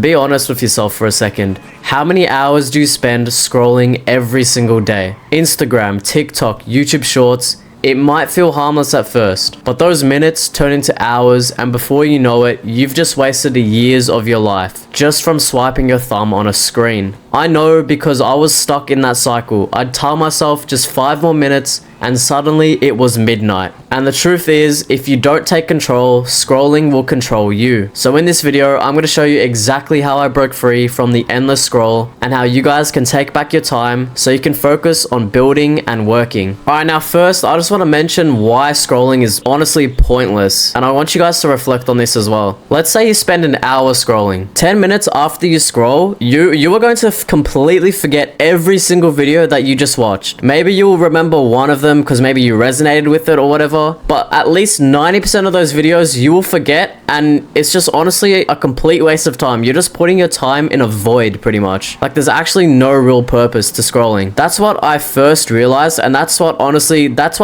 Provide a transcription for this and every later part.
Be honest with yourself for a second. How many hours do you spend scrolling every single day? Instagram, TikTok, YouTube Shorts. It might feel harmless at first, but those minutes turn into hours, and before you know it, you've just wasted years of your life just from swiping your thumb on a screen. I know, because I was stuck in that cycle. I'd tell myself just 5 more minutes and suddenly it was midnight. And the truth is, if you don't take control, scrolling will control you. So in this video, I'm going to show you exactly how I broke free from the endless scroll and how you guys can take back your time so you can focus on building and working. Alright, now first, I just want to mention why scrolling is honestly pointless. And I want you guys to reflect on this as well. Let's say you spend an hour scrolling. 10 minutes after you scroll, you are going to completely forget every single video that you just watched. Maybe you will remember one of them because maybe you resonated with it or whatever, but at least 90% of those videos you will forget, and it's just honestly a complete waste of time. You're just putting your time in a void pretty much. Like, there's actually no real purpose to scrolling. That's what I first realized, and that's what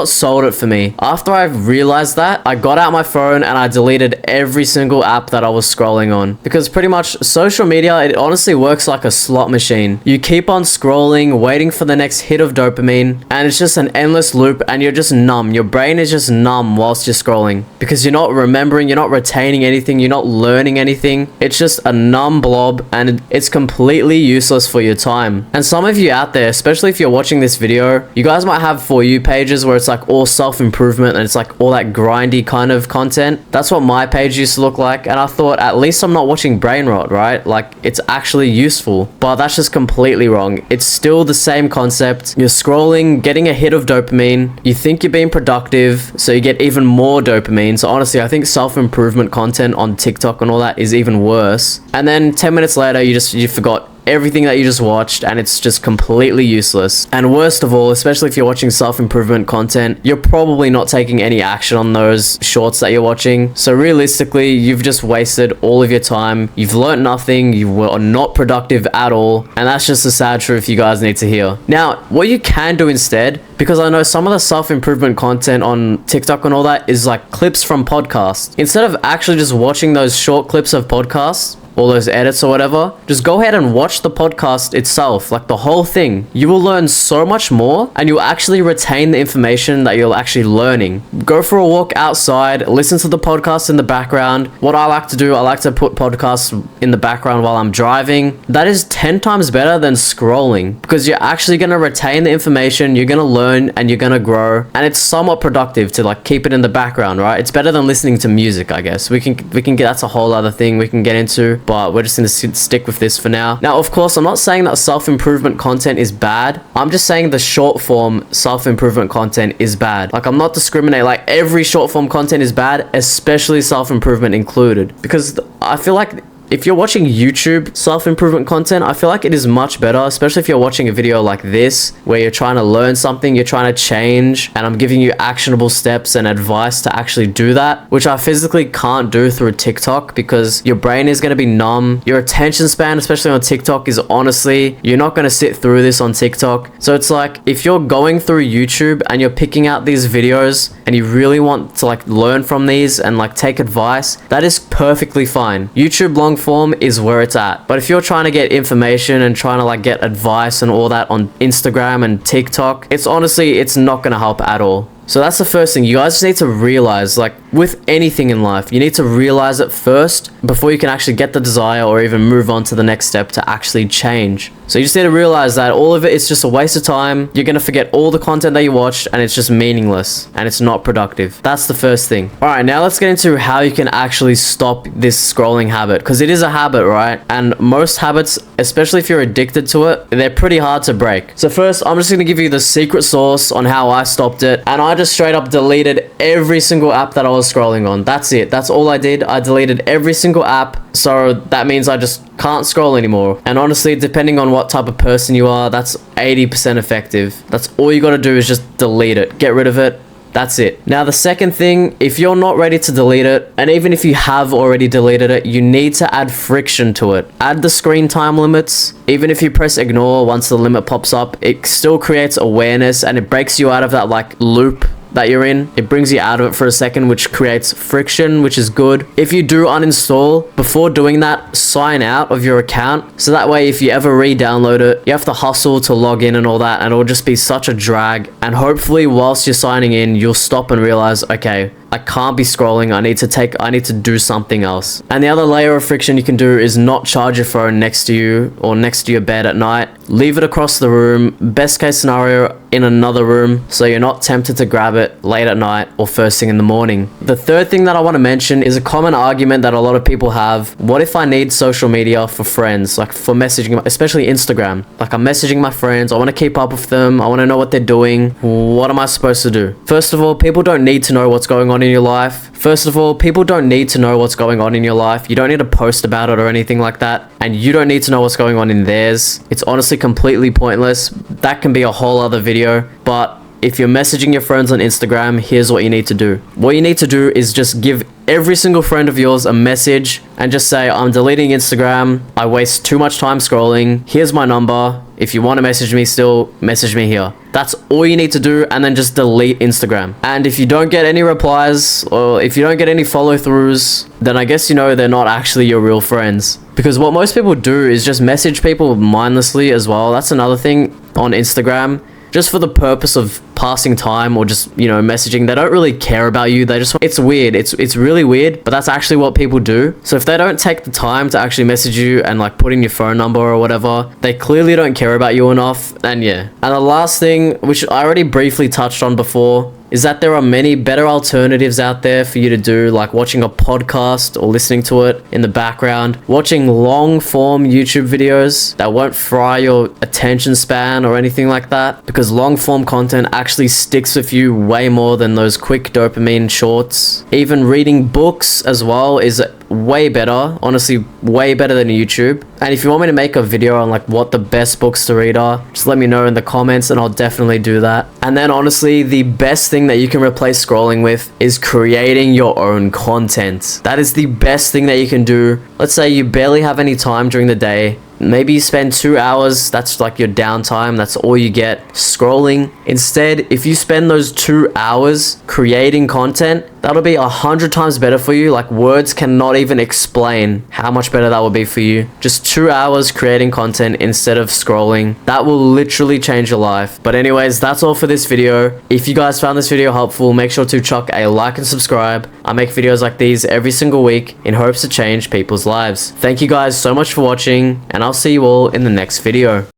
sold it for me. After I realized that, I got out my phone and I deleted every single app that I was scrolling on, because pretty much social media, it honestly works like a slot machine. You keep on scrolling, waiting for the next hit of dopamine, and it's just an endless loop, and you're just numb. Your brain is just numb whilst you're scrolling because you're not remembering, you're not retaining anything, you're not learning anything. It's just a numb blob, and it's completely useless for your time. And some of you out there, especially if you're watching this video, you guys might have For You pages where it's like all self-improvement and it's like all that grindy kind of content. That's what my page used to look like, and I thought, at least I'm not watching brain rot, right? Like, it's actually useful. But that's just completely wrong. It's still the same concept. You're scrolling, getting a hit of dopamine. You think you're being productive, so you get even more dopamine. So honestly, I think self-improvement content on TikTok and all that is even worse. And then 10 minutes later, you forgot everything that you just watched, and it's just completely useless. And worst of all, especially if you're watching self-improvement content, you're probably not taking any action on those shorts that you're watching. So realistically, you've just wasted all of your time. You've learned nothing. You were not productive at all. And that's just the sad truth you guys need to hear. Now, what you can do instead, because I know some of the self-improvement content on TikTok and all that is like clips from podcasts. Instead of actually just watching those short clips of podcasts, all those edits or whatever, just go ahead and watch the podcast itself, like the whole thing. You will learn so much more, and you'll actually retain the information that you're actually learning. Go for a walk outside, listen to the podcast in the background. What I like to do, I like to put podcasts in the background while I'm driving. That is 10 times better than scrolling, because you're actually going to retain the information, you're going to learn, and you're going to grow, and it's somewhat productive to like keep it in the background, right? It's better than listening to music, I guess. We can get, that's a whole other thing we can get into, but we're just going to stick with this for now. Now, of course, I'm not saying that self-improvement content is bad. I'm just saying the short form self-improvement content is bad. Like, I'm not discriminating. Like, every short form content is bad, especially self-improvement included. Because I feel like if you're watching YouTube self-improvement content, I feel like it is much better, especially if you're watching a video like this, where you're trying to learn something, you're trying to change, and I'm giving you actionable steps and advice to actually do that, which I physically can't do through TikTok because your brain is going to be numb. Your attention span, especially on TikTok, is honestly, you're not going to sit through this on TikTok. So it's like, if you're going through YouTube and you're picking out these videos and you really want to like learn from these and like take advice, that is perfectly fine. YouTube long form is where it's at. But if you're trying to get information and trying to like get advice and all that on Instagram and TikTok, it's honestly, it's not going to help at all. So that's the first thing. You guys just need to realize, like with anything in life, you need to realize it first before you can actually get the desire or even move on to the next step to actually change. So you just need to realize that all of it is just a waste of time. You're going to forget all the content that you watched, and it's just meaningless and it's not productive. That's the first thing. All right, now let's get into how you can actually stop this scrolling habit, because it is a habit, right? And most habits, especially if you're addicted to it, they're pretty hard to break. So first, I'm just going to give you the secret sauce on how I stopped it. And I just straight up deleted every single app that I was scrolling on. That's it. That's all I did. I deleted every single app. So that means I just can't scroll anymore. And honestly, depending on what type of person you are, that's 80% effective. That's all you got to do is just delete it. Get rid of it. That's it. Now, the second thing, if you're not ready to delete it, and even if you have already deleted it, you need to add friction to it. Add the screen time limits. Even if you press ignore once the limit pops up, it still creates awareness and it breaks you out of that like loop that you're in. It brings you out of it for a second, which creates friction, which is good. If you do uninstall, before doing that, sign out of your account. So that way, if you ever re-download it, you have to hustle to log in and all that, and it'll just be such a drag. And hopefully whilst you're signing in, you'll stop and realize, okay, I can't be scrolling. I need to do something else. And the other layer of friction you can do is not charge your phone next to you or next to your bed at night. Leave it across the room. Best case scenario, in another room, so you're not tempted to grab it late at night or first thing in the morning. The third thing that I want to mention is a common argument that a lot of people have. What if I need social media for friends, like for messaging, especially Instagram? Like I'm messaging my friends, I want to keep up with them, I want to know what they're doing. What am I supposed to do? First of all, people don't need to know what's going on in your life. First of all, people don't need to know what's going on in your life. You don't need to post about it or anything like that. And you don't need to know what's going on in theirs. It's honestly completely pointless. That can be a whole other video. But if you're messaging your friends on Instagram, here's what you need to do. What you need to do is just give every single friend of yours a message and just say, I'm deleting Instagram. I waste too much time scrolling. Here's my number. If you want to message me still, message me here. That's all you need to do, and then just delete Instagram. And if you don't get any replies, or if you don't get any follow-throughs, then I guess you know they're not actually your real friends. Because what most people do is just message people mindlessly as well. That's another thing on Instagram. Just for the purpose of passing time or just, you know, messaging. They don't really care about you. They just, it's weird. It's really weird, but that's actually what people do. So if they don't take the time to actually message you and like put in your phone number or whatever, they clearly don't care about you enough. And yeah. And the last thing, which I already briefly touched on before, is that there are many better alternatives out there for you to do, like watching a podcast or listening to it in the background, watching long form YouTube videos that won't fry your attention span or anything like that, because long form content actually sticks with you way more than those quick dopamine shorts. Even reading books as well is way better, honestly way better than YouTube. And if you want me to make a video on like what the best books to read are, just let me know in the comments and I'll definitely do that. And then honestly, the best thing that you can replace scrolling with is creating your own content. That is the best thing that you can do. Let's say you barely have any time during the day. Maybe you spend 2 hours, that's like your downtime, that's all you get, scrolling. Instead, if you spend those 2 hours creating content, that'll be 100 times better for you. Like words cannot even explain how much better that will be for you. Just 2 hours creating content instead of scrolling. That will literally change your life. But anyways, that's all for this video. If you guys found this video helpful, make sure to chuck a like and subscribe. I make videos like these every single week in hopes to change people's lives. Thank you guys so much for watching, and I'll see you all in the next video.